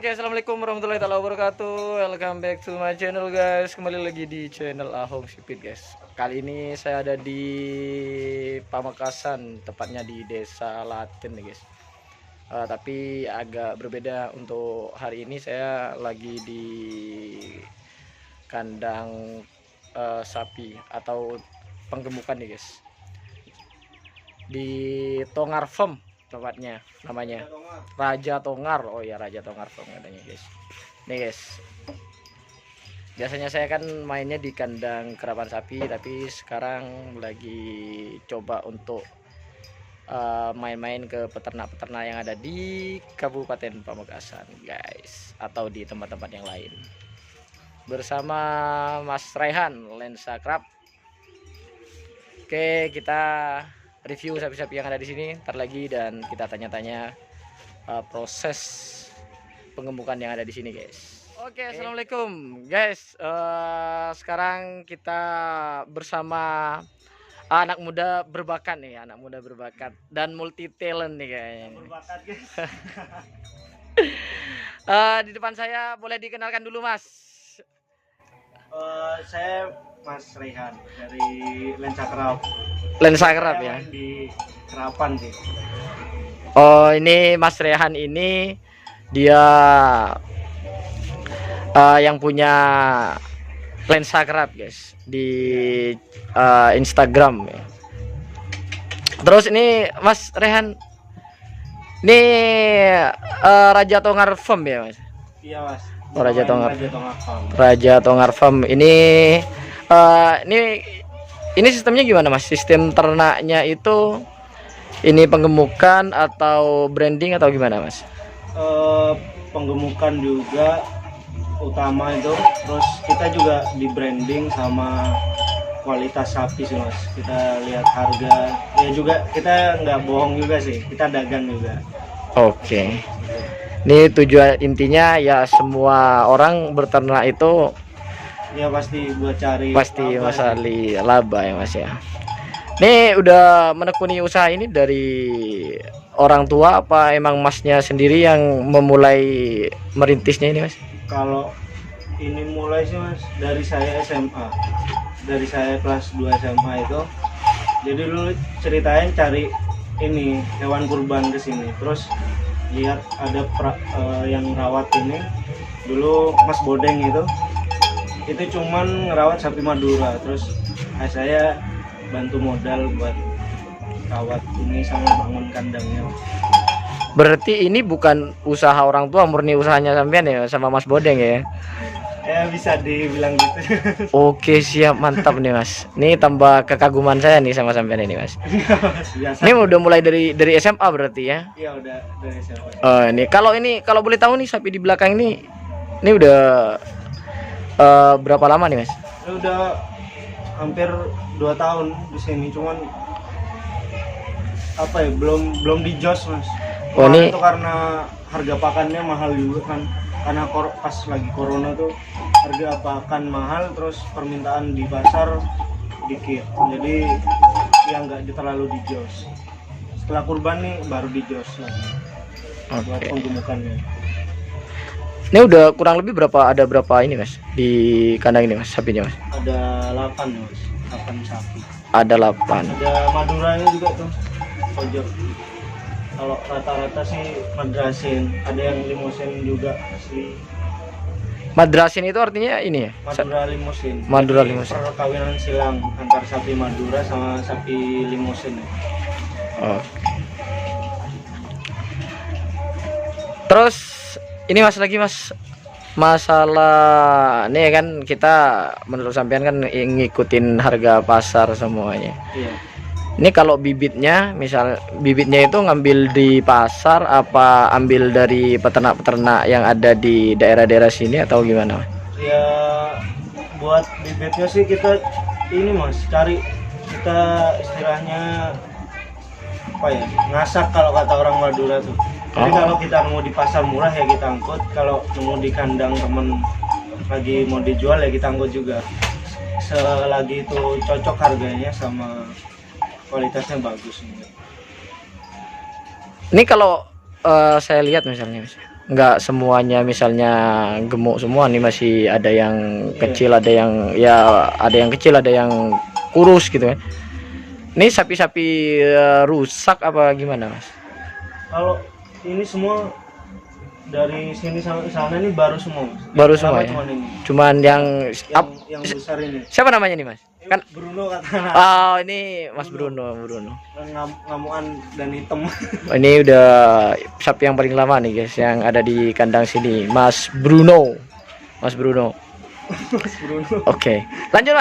Oke, assalamualaikum warahmatullahi wabarakatuh. Welcome back to my channel, guys. Kembali lagi di channel Ahong Sipit, guys. Kali ini saya ada di Pamekasan, tepatnya di Desa Laten nih, guys. Tapi agak berbeda untuk hari ini. Saya lagi di kandang sapi atau penggemukan nih, guys. Di Tongar Farm tempatnya, namanya Raja Tongar. Oh ya, Raja Tongar Farm katanya, guys. Nih, guys, biasanya saya kan mainnya di kandang kerapan sapi, tapi sekarang lagi coba untuk main-main ke peternak-peternak yang ada di Kabupaten Pamekasan, guys, atau di tempat-tempat yang lain bersama Mas Raihan Lensa Krab. Oke, kita review sapi-sapi yang ada di sini ntar lagi, dan kita tanya-tanya proses pengemukan yang ada di sini, guys. Oke, assalamualaikum, guys. Sekarang kita bersama anak muda berbakat nih, anak muda berbakat dan multi talent nih kayaknya. Berbakat, guys. Di depan saya boleh dikenalkan dulu, Mas. Saya Mas Rehan dari Lensa Krab. Lensa Krab ya. Di Kerapan sih. Oh, ini Mas Rehan ini dia yang punya Lensa Krab, guys, di Instagram ya. Terus ini Mas Rehan ini Raja Tongar Farm ya, Mas? Iya, Mas. Oh, Raja Tongar. Farm. Raja Tongar Farm ini ini sistemnya gimana, Mas? Sistem ternaknya itu ini penggemukan atau branding atau gimana, Mas? Penggemukan juga utama itu, terus kita juga di branding sama kualitas sapi sih, Mas. Kita lihat harga, ya juga kita nggak bohong juga sih, kita dagang juga. Oke. Ini tujuan intinya ya, semua orang berternak itu Ya pasti buat cari masalah laba ya, Mas ya. Ini udah menekuni usaha ini dari orang tua apa emang Masnya sendiri yang memulai merintisnya ini, Mas? Kalau ini mulai sih, Mas, dari saya SMA, dari saya kelas 2 SMA itu. Jadi dulu ceritain cari ini hewan kurban ke sini, terus lihat ada yang rawat ini dulu, Mas Bodeng itu cuman ngerawat sapi Madura, terus saya bantu modal buat rawat ini sama bangun kandangnya. Berarti ini bukan usaha orang tua, murni usahanya sampean ya sama Mas Bodeng ya? Ya bisa dibilang gitu. Oke, siap, mantap nih, Mas. Ini tambah kekaguman saya nih sama sampean ini, Mas. Biasa. Ini udah mulai dari SMA berarti ya? Iya, udah dari SMA. Oh, ini kalau boleh tahu nih, sapi di belakang ini udah berapa lama nih, Mas? Udah hampir 2 tahun di sini, cuman apa ya, belum dijos, Mas. Oh, ini itu karena harga pakannya mahal juga kan, karena pas lagi corona tuh harga pakan mahal, terus permintaan di pasar dikit, jadi ya nggak terlalu dijos. Setelah kurban nih baru dijos lagi buat penggemukannya. ini udah kurang lebih ada berapa ini, Mas, di kandang ini, Mas, sapinya, Mas? Ada 8, Mas, 8 sapi. Ada 8. Ada Maduranya juga tuh pojok. Kalau rata-rata sih madrasin, ada yang limusin juga asli. Madrasin itu artinya ini ya? Madura limusin. Madura limusin. Perkawinan silang antar sapi Madura sama sapi limusin. Oke. Terus ini Mas lagi, Mas, masalah nih kan, kita menurut sampean kan ngikutin harga pasar semuanya. Iya. Ini kalau bibitnya, misal bibitnya itu ngambil di pasar apa ambil dari peternak-peternak yang ada di daerah-daerah sini atau gimana, Mas? Ya buat bibitnya sih kita ini, Mas, cari, kita istilahnya apa ya, ngasak kalau kata orang Madura tuh. Jadi kalau kita nemu di pasar murah ya kita angkut, kalau nemu di kandang temen lagi mau dijual ya kita angkut juga, selagi itu cocok harganya sama kualitasnya bagus. Ini kalau saya lihat misalnya, Mas, nggak semuanya misalnya gemuk semua nih, masih ada yang Iya. kecil, ada yang ada yang kecil, ada yang kurus gitu kan. Ini sapi-sapi rusak apa gimana Mas? Kalau ini semua dari sini sampai sana ini baru semua, Mas. Baru Yang semua lama ya? cuman ini. Cuman Yang besar ini. siapa namanya nih Mas? Kan Bruno kata oh ini Mas Bruno. ngamuan dan hitam. Oh, ini udah sapi yang paling lama nih guys yang ada di kandang sini, Mas Bruno. Mas Bruno. Oke, lanjut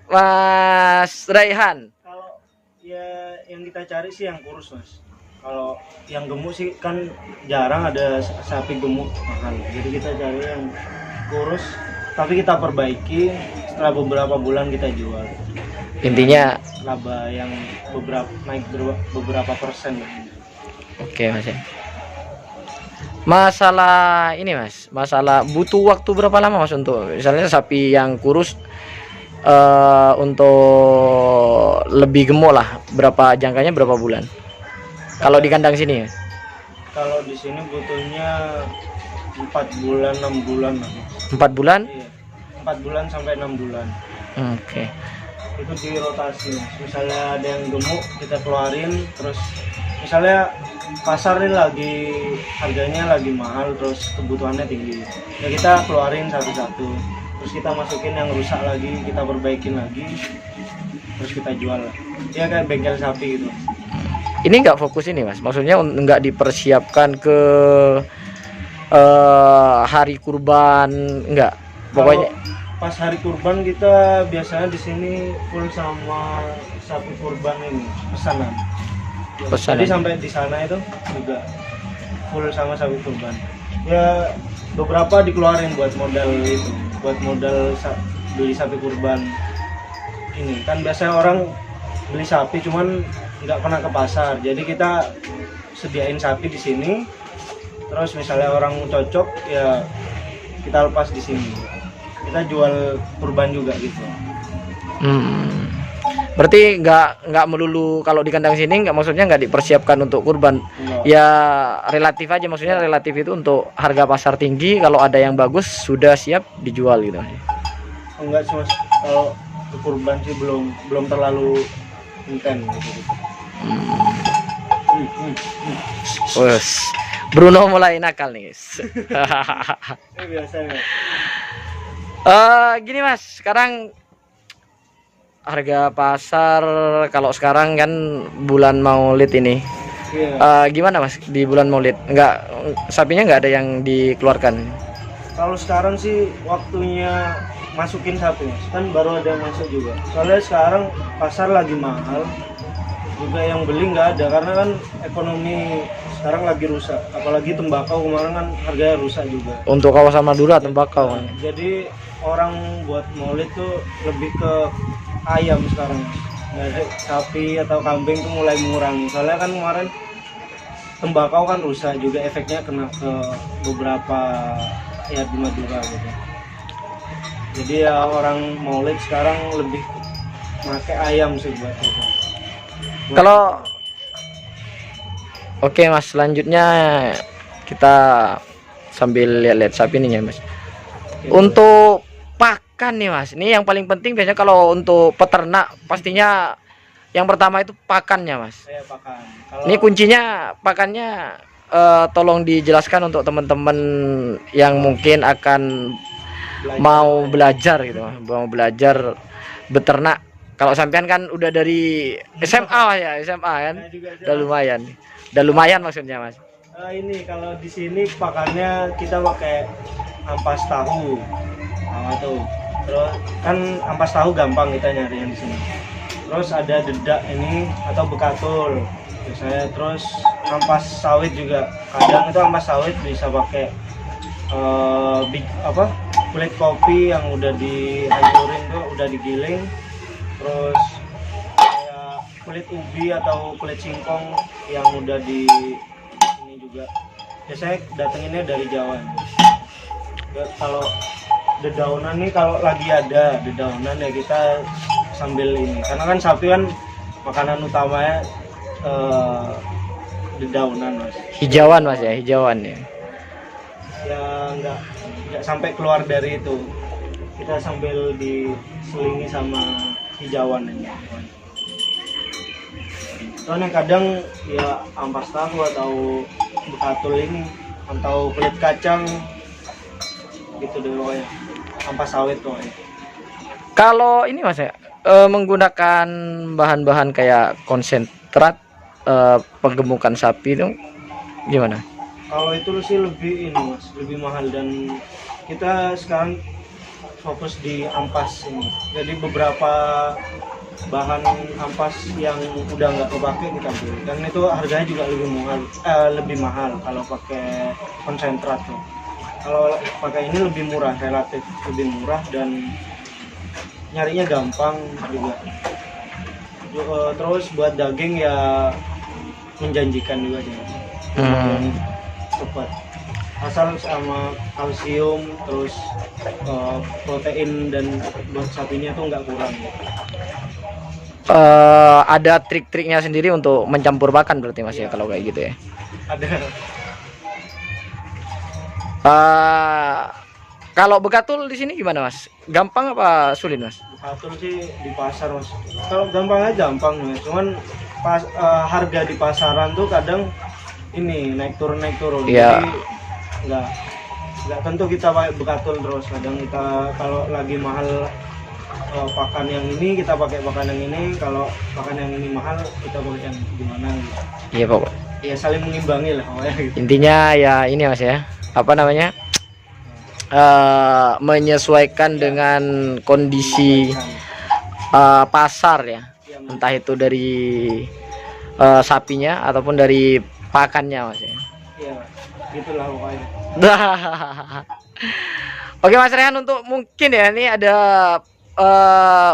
Mas Raihan. Kalau ya yang kita cari sih yang kurus, Mas. Kalau yang gemuk sih kan jarang ada sapi gemuk makan. Jadi kita cari yang kurus, tapi kita perbaiki setelah beberapa bulan kita jual. Intinya Laba yang naik beberapa persen. oke Mas ya. Masalah ini Mas, masalah butuh waktu berapa lama Mas untuk misalnya sapi yang kurus untuk lebih gemuk lah, berapa jangkanya, berapa bulan kalau di kandang sini ya? Kalau di sini butuhnya 4 bulan 6 bulan lah. 4 bulan? Iya. 4 bulan sampai 6 bulan. Oke. Itu dirotasi. Misalnya ada yang gemuk kita keluarin, terus misalnya pasar ini lagi harganya lagi mahal, terus kebutuhannya tinggi. Ya kita keluarin satu-satu. Terus kita masukin yang rusak lagi, kita perbaikin lagi. Terus kita jual. Ya kayak bengkel sapi gitu. Ini nggak fokus ini Mas, maksudnya nggak dipersiapkan ke hari kurban, nggak? Pokoknya kalau pas hari kurban kita biasanya di sini full sama sapi kurban ini pesanan. Jadi sampai di sana itu juga full sama sapi kurban. Ya beberapa dikeluarin buat modal itu, buat modal beli sapi kurban. Ini kan biasanya orang beli sapi cuman nggak pernah ke pasar, jadi kita sediain sapi di sini, terus misalnya orang cocok ya kita lepas di sini, kita jual kurban juga gitu. Berarti nggak melulu kalau di kandang sini, nggak, maksudnya nggak dipersiapkan untuk kurban. Enggak. Ya relatif aja, maksudnya relatif itu untuk harga pasar tinggi, kalau ada yang bagus sudah siap dijual gitu. Enggak sih Mas, kalau kurban sih belum terlalu intens gitu. Wes, Bruno mulai nakal nih guys. Ini biasanya. Gini Mas, sekarang harga pasar kalau sekarang kan bulan Maulid ini, Iya. gimana Mas di bulan Maulid? Enggak, sapinya nggak ada yang dikeluarkan? Kalau sekarang sih waktunya masukin sapi Mas, kan baru ada yang masuk juga. Soalnya sekarang pasar lagi mahal, juga yang beli nggak ada karena kan ekonomi sekarang lagi rusak. Apalagi tembakau kemarin kan harganya rusak juga. Untuk kawasan Madura tembakau. Jadi orang buat maulid tuh lebih ke ayam sekarang. Nggak, sapi atau kambing tuh mulai mengurangi. Soalnya kan kemarin tembakau kan rusak juga, efeknya kena ke beberapa ya di Madura gitu. Jadi ya orang maulid sekarang lebih pakai ayam sih buat itu. Kalau oke Mas, selanjutnya kita sambil lihat-lihat sapi nih ya Mas. Untuk pakan nih Mas, ini yang paling penting biasanya kalau untuk peternak pastinya yang pertama itu pakannya Mas. Saya pakan. Ini kuncinya pakannya, tolong dijelaskan untuk teman-teman yang mungkin akan mau belajar gitu, mau belajar beternak. Kalau sampean kan udah dari SMA ya, SMA kan, udah lumayan maksudnya Mas. Ini kalau di sini pakannya kita pakai ampas tahu, tuh. Terus kan ampas tahu gampang kita nyari yang di sini. Terus ada dedak ini atau bekatul biasanya. Terus ampas sawit juga. Kadang itu ampas sawit bisa pakai kulit kopi yang udah dihancurin tuh, udah digiling. Terus kayak kulit ubi atau kulit singkong yang udah di ini juga. Biasanya datanginnya dari Jawa. Kalau dedaunan nih, kalau lagi ada dedaunan ya kita sambil ini, karena kan sapi kan makanan utamanya dedaunan Mas. Hijauan Mas ya, hijauan ya. nggak sampai keluar dari itu. Kita sambil diselingi sama hijauan ini. Soalnya kadang ya ampas tahu atau bekatul ini atau kulit kacang gitu deh pokoknya, ampas sawit pokoknya. Kalau ini Mas ya, menggunakan bahan-bahan kayak konsentrat penggemukan sapi itu gimana? Kalau itu sih lebih ini Mas, lebih mahal, dan kita sekarang fokus di ampas ini. Jadi beberapa bahan ampas yang udah nggak kepake kita beli, dan itu harganya juga lebih mahal kalau pakai konsentrat tuh. Kalau pakai ini lebih murah, relatif lebih murah, dan nyarinya gampang juga. Terus buat daging ya menjanjikan juga sih. Cepat, asal sama kalsium, terus protein dan buat sapinya tuh nggak kurang. Ada trik-triknya sendiri untuk mencampur pakan berarti Mas ya kalau kayak gitu ya? Ada. Kalau bekatul di sini gimana Mas? Gampang apa sulit Mas? Bekatul sih di pasar Mas. Kalau gampangnya gampang Mas. Cuman harga di pasaran tuh kadang ini naik turun. Iya. Jadi nggak tentu kita pakai bekatul terus. Kadang kita kalau lagi mahal pakan yang ini kita pakai pakan yang ini, kalau pakan yang ini mahal kita pakai yang gimana gitu. Iya Pak. Ya saling mengimbangi lah pokoknya gitu. Intinya ya ini Mas ya, apa namanya, menyesuaikan dengan kondisi pasar ya, entah itu dari sapinya ataupun dari pakannya Mas ya. Iya, gitulah pokoknya. Oke Mas Rehan, untuk mungkin ya ini ada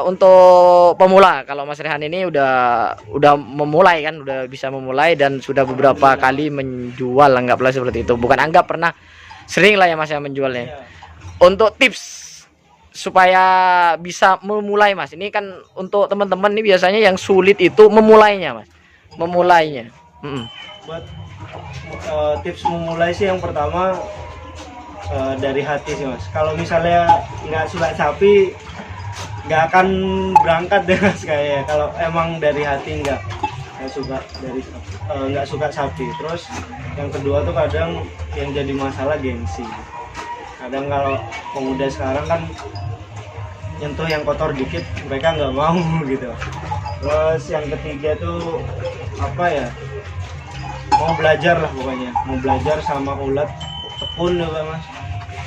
untuk pemula, kalau Mas Rehan ini udah memulai kan, udah bisa memulai dan sudah beberapa kali menjual, anggaplah seperti itu. Bukan anggap, pernah sering lah ya Mas ya menjualnya. Iya. Untuk tips supaya bisa memulai Mas, ini kan untuk teman-teman ini biasanya yang sulit itu memulainya Mas, memulainya. Buat tips memulai sih yang pertama dari hati sih Mas. Kalau misalnya nggak suka sapi, nggak akan berangkat deh Mas kayaknya. Kalau emang dari hati nggak suka nggak suka sapi. Terus yang kedua tuh kadang yang jadi masalah gengsi. Kadang kalau pemuda sekarang kan nyentuh yang kotor dikit mereka nggak mau gitu. Terus yang ketiga tuh apa ya, mau belajar lah pokoknya, mau belajar sama ulat tekun juga Mas.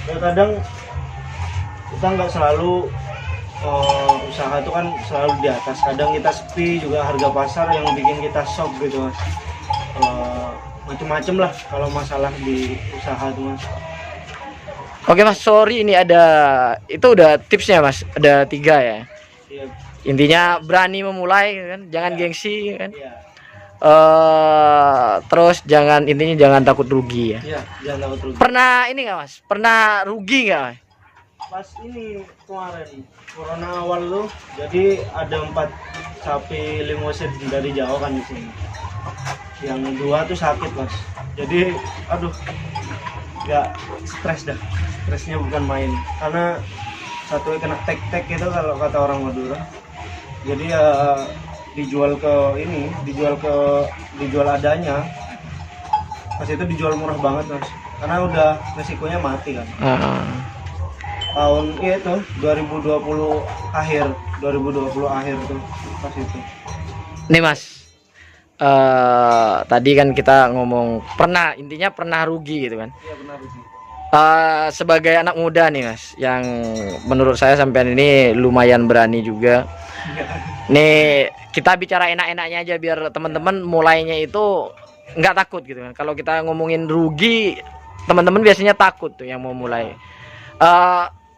Ya kadang kita nggak selalu usaha itu kan selalu di atas, kadang kita sepi juga, harga pasar yang bikin kita shock gitu Mas. Macem-macem lah kalau masalah di usaha tuh Mas. Oke Mas, sorry ini ada, itu udah tipsnya Mas, ada 3 ya. Iya. Intinya berani memulai kan, jangan gengsi kan. Iya. Terus intinya jangan takut rugi ya. Iya, jangan takut rugi. Pernah ini nggak Mas? Pernah rugi nggak Mas? Pas ini kemarin corona awal tuh, jadi ada 4 sapi limosin dari Jawa kan di sini. Yang 2 tuh sakit Mas. Jadi aduh, nggak stres dah. Stresnya bukan main. Karena satu kena tek-tek itu kalau kata orang Madura. Jadi ya dijual adanya. Pas itu dijual murah banget Mas. Karena udah resikonya mati kan. Tahun itu 2020 akhir tuh pas itu. Nih Mas, tadi kan kita ngomong intinya pernah rugi gitu kan. Iya benar rugi. Sebagai anak muda nih Mas, yang menurut saya sampean ini lumayan berani juga. Nih kita bicara enak-enaknya aja biar teman-teman mulainya itu nggak takut gitu kan. Kalau kita ngomongin rugi, teman-teman biasanya takut tuh yang mau mulai.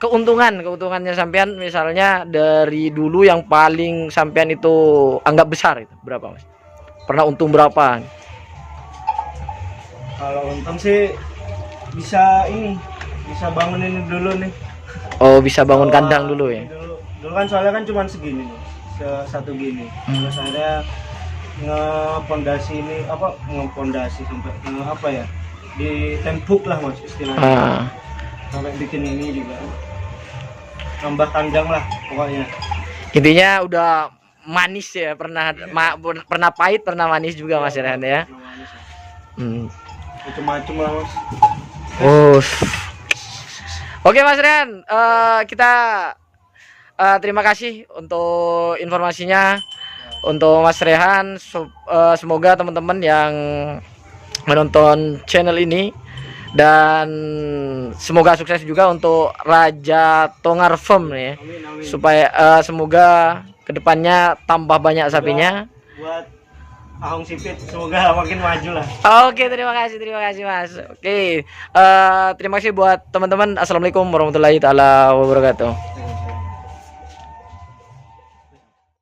Keuntungannya sampean misalnya dari dulu yang paling sampean itu anggap besar itu berapa Mas? Pernah untung berapa? Kalau untung sih bisa bangun ini dulu nih. Oh, bisa bangun kandang dulu ya. Dulu kan soalnya kan cuma segini nih, satu gini. Terus akhirnya ngepondasi sampai ditempuk lah mas istilahnya. Sampai bikin ini juga nambah tanjang lah pokoknya. Intinya udah manis ya, pernah pahit, pernah manis juga Mas Rehan ya. Macam-macam lah mas. Oke Mas Rehan, kita terima kasih untuk informasinya untuk Mas Rehan. Semoga teman-teman yang menonton channel ini dan semoga sukses juga untuk Raja Tongar Farm nih, Amin. supaya semoga kedepannya tambah banyak sapinya. Buat Ahong Sipit semoga makin maju lah. Oke, terima kasih Mas. Oke, terima kasih buat teman-teman. Assalamualaikum warahmatullahi taala wabarakatuh.